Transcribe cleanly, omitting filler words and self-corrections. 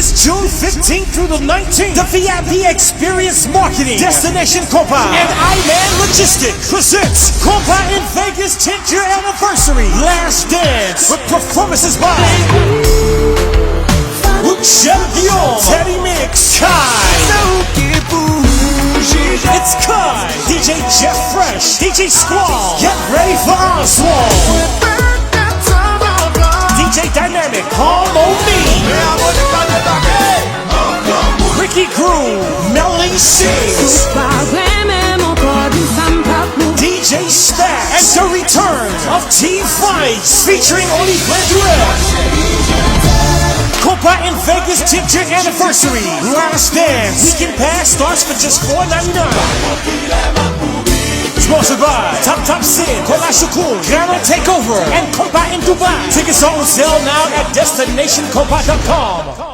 This June 15th through the 19th, the VIP Experience Marketing, Destination Konpa, and I-Man Logistics presents Konpa in Vegas 10th year anniversary Last Dance with performances by Champion, Teddy Mix, Kai. It's Kai, DJ Jeff Fresh, DJ Squall. Get ready for Oswald. DJ Dynamic, Homo Me. Ricky Groove, Melly Sings. DJ Stack, and the return of Team Fights featuring Oli Glendurel. Konpa in Vegas 10th year anniversary Last Dance. Weekend pass starts for just $4.99. Sponsored by Top Sin, Kola Shukun, Ghana Takeover, and Konpa in Dubai. Tickets are on sale now at destinationkonpa.com.